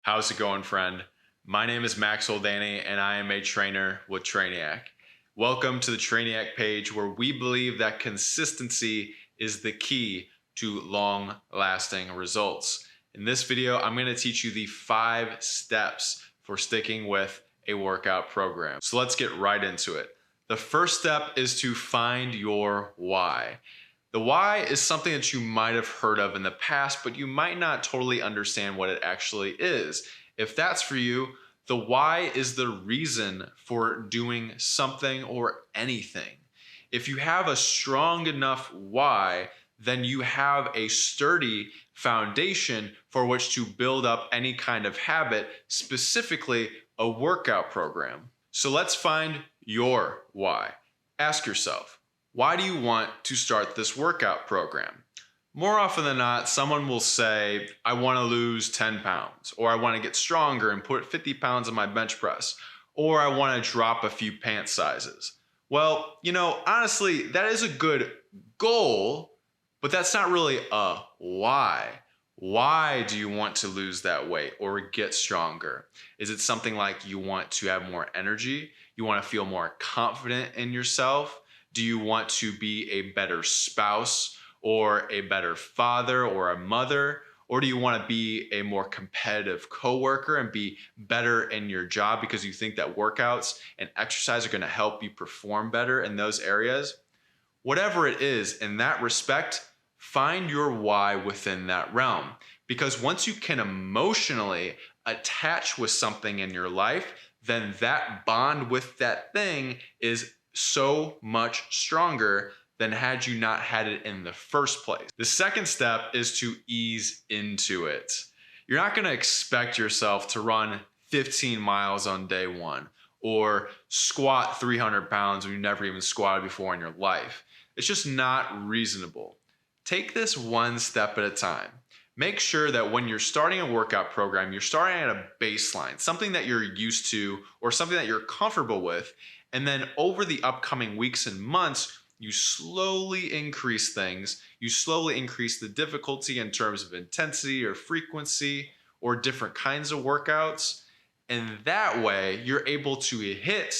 How's it going, friend? My name is Max Oldani, and I am a trainer with Trainiac. Welcome to the Trainiac page, where we believe that consistency is the key to long-lasting results. In this video, I'm going to teach you the 5 steps for sticking with a workout program. So let's get right into it. The first step is to find your why. The why is something that you might have heard of in the past, but you might not totally understand what it actually is. If that's for you, the why is the reason for doing something or anything. If you have a strong enough why, then you have a sturdy foundation for which to build up any kind of habit, specifically a workout program. So let's find your why. Ask yourself, why do you want to start this workout program? More often than not, someone will say, I want to lose 10 pounds, or I want to get stronger and put 50 pounds on my bench press, or I want to drop a few pant sizes. Well, honestly, that is a good goal, but that's not really a why. Why do you want to lose that weight or get stronger? Is it something like you want to have more energy? You want to feel more confident in yourself? Do you want to be a better spouse or a better father or a mother? Or do you want to be a more competitive coworker and be better in your job because you think that workouts and exercise are going to help you perform better in those areas? Whatever it is, in that respect, find your why within that realm. Because once you can emotionally attach with something in your life, then that bond with that thing is so much stronger than had you not had it in the first place. The second step is to ease into it. You're not going to expect yourself to run 15 miles on day one or squat 300 pounds when you never even squatted before in your life. It's just not reasonable. Take this one step at a time. Make sure that when you're starting a workout program, you're starting at a baseline, something that you're used to or something that you're comfortable with. And then over the upcoming weeks and months, you slowly increase things. You slowly increase the difficulty in terms of intensity or frequency or different kinds of workouts. And that way, you're able to hit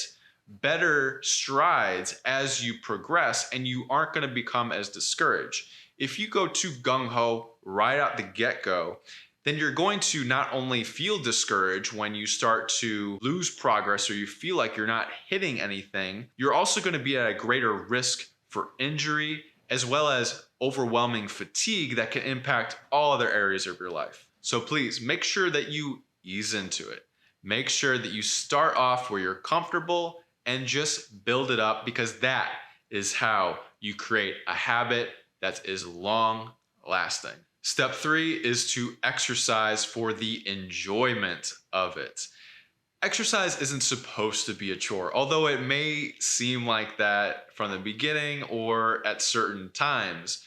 better strides as you progress, and you aren't going to become as discouraged. If you go too gung-ho right out the get-go, then you're going to not only feel discouraged when you start to lose progress or you feel like you're not hitting anything, you're also going to be at a greater risk for injury as well as overwhelming fatigue that can impact all other areas of your life. So please make sure that you ease into it. Make sure that you start off where you're comfortable and just build it up, because that is how you create a habit that is long lasting. Step 3 is to exercise for the enjoyment of it. Exercise isn't supposed to be a chore, although it may seem like that from the beginning or at certain times.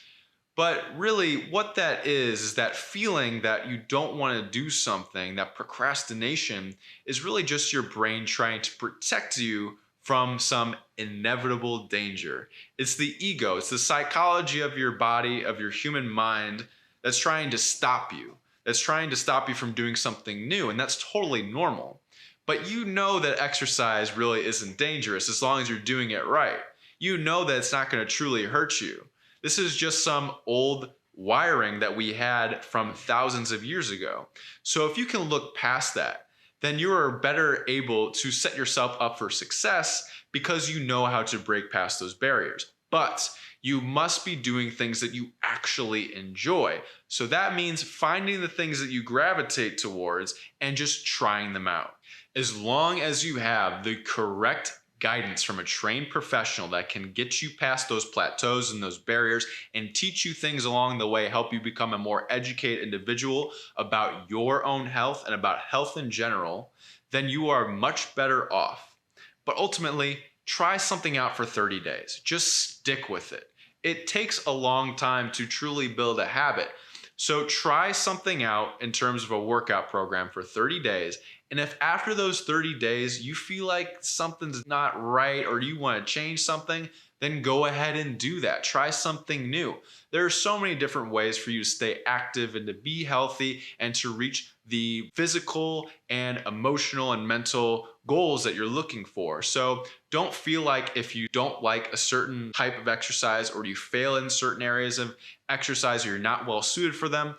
But really, what that is that feeling that you don't want to do something, that procrastination is really just your brain trying to protect you from some inevitable danger. It's the ego, it's the psychology of your body, of your human mind, that's trying to stop you. That's trying to stop you from doing something new, and that's totally normal. But you know that exercise really isn't dangerous as long as you're doing it right. You know that it's not going to truly hurt you. This is just some old wiring that we had from thousands of years ago. So if you can look past that, then you are better able to set yourself up for success because you know how to break past those barriers. But you must be doing things that you actually enjoy. So that means finding the things that you gravitate towards and just trying them out. As long as you have the correct guidance from a trained professional that can get you past those plateaus and those barriers and teach you things along the way, help you become a more educated individual about your own health and about health in general, then you are much better off. But ultimately, try something out for 30 days. Just stick with it. It takes a long time to truly build a habit. So try something out in terms of a workout program for 30 days And if after those 30 days you feel like something's not right or you want to change something, then go ahead and do that. Try something new. There are so many different ways for you to stay active and to be healthy and to reach the physical and emotional and mental goals that you're looking for. So don't feel like if you don't like a certain type of exercise or you fail in certain areas of exercise or you're not well suited for them,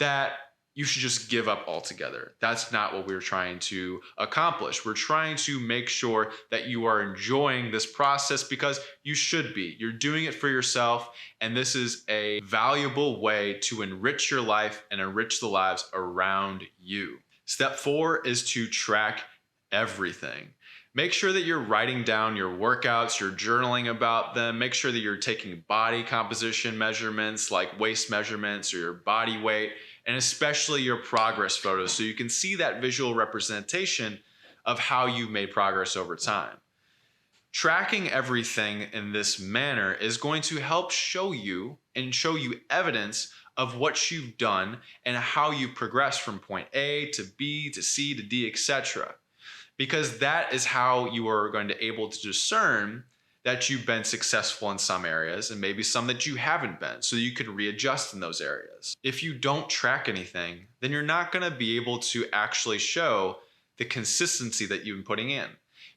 that you should just give up altogether. That's not what we're trying to accomplish. We're trying to make sure that you are enjoying this process because you should be. You're doing it for yourself, and this is a valuable way to enrich your life and enrich the lives around you. Step 4 is to track everything. Make sure that you're writing down your workouts, you're journaling about them. Make sure that you're taking body composition measurements like waist measurements or your body weight, and especially your progress photos so you can see that visual representation of how you've made progress over time. Tracking everything in this manner is going to help show you evidence of what you've done and how you progress from point A to B to C to D, etc. Because that is how you are going to be able to discern that you've been successful in some areas and maybe some that you haven't been, so you can readjust in those areas. If you don't track anything, then you're not going to be able to actually show the consistency that you've been putting in.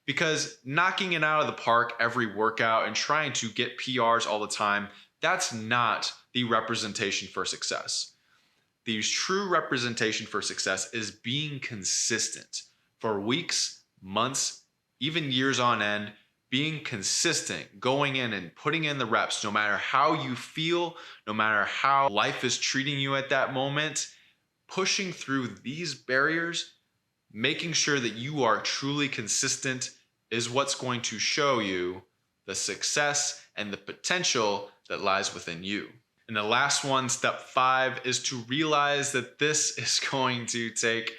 Because knocking it out of the park every workout and trying to get PRs all the time, that's not the representation for success. The true representation for success is being consistent for weeks, months, even years on end, being consistent, going in and putting in the reps, no matter how you feel, no matter how life is treating you at that moment, pushing through these barriers, making sure that you are truly consistent is what's going to show you the success and the potential that lies within you. And the last one, step 5, is to realize that this is going to take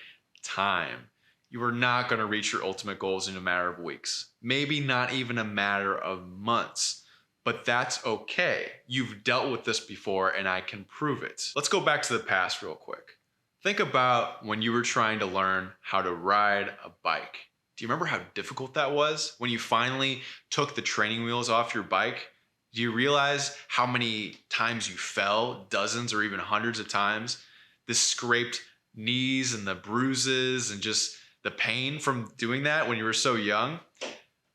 time. You are not going to reach your ultimate goals in a matter of weeks, maybe not even a matter of months, but that's okay. You've dealt with this before and I can prove it. Let's go back to the past real quick. Think about when you were trying to learn how to ride a bike. Do you remember how difficult that was? When you finally took the training wheels off your bike, do you realize how many times you fell, dozens or even hundreds of times? The scraped knees and the bruises and just the pain from doing that when you were so young.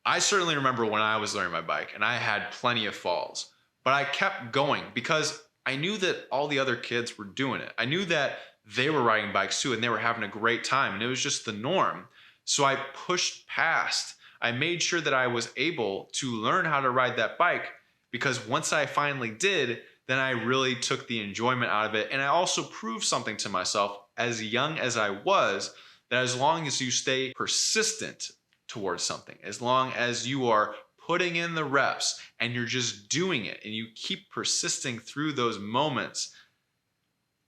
I certainly remember when I was learning my bike and I had plenty of falls, but I kept going because I knew that all the other kids were doing it. I knew that they were riding bikes too and they were having a great time and it was just the norm. So I pushed past. I made sure that I was able to learn how to ride that bike because once I finally did, then I really took the enjoyment out of it. And I also proved something to myself as young as I was, that as long as you stay persistent towards something, as long as you are putting in the reps and you're just doing it and you keep persisting through those moments,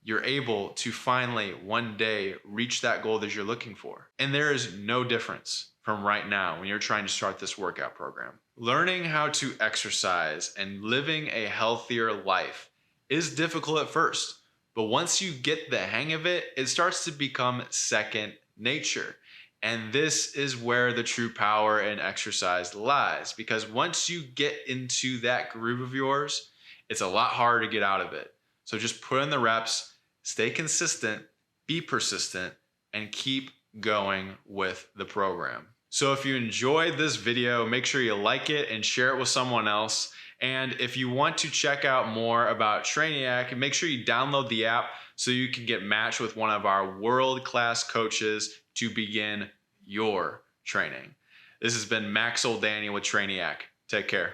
you're able to finally one day reach that goal that you're looking for. And there is no difference from right now when you're trying to start this workout program. Learning how to exercise and living a healthier life is difficult at first, but once you get the hang of it, it starts to become second nature. And this is where the true power in exercise lies, because once you get into that groove of yours, it's a lot harder to get out of it. So just put in the reps, stay consistent, be persistent, and keep going with the program. So if you enjoyed this video, make sure you like it and share it with someone else. And if you want to check out more about Trainiac, make sure you download the app so you can get matched with one of our world-class coaches to begin your training. This has been Max Oldani with Trainiac. Take care.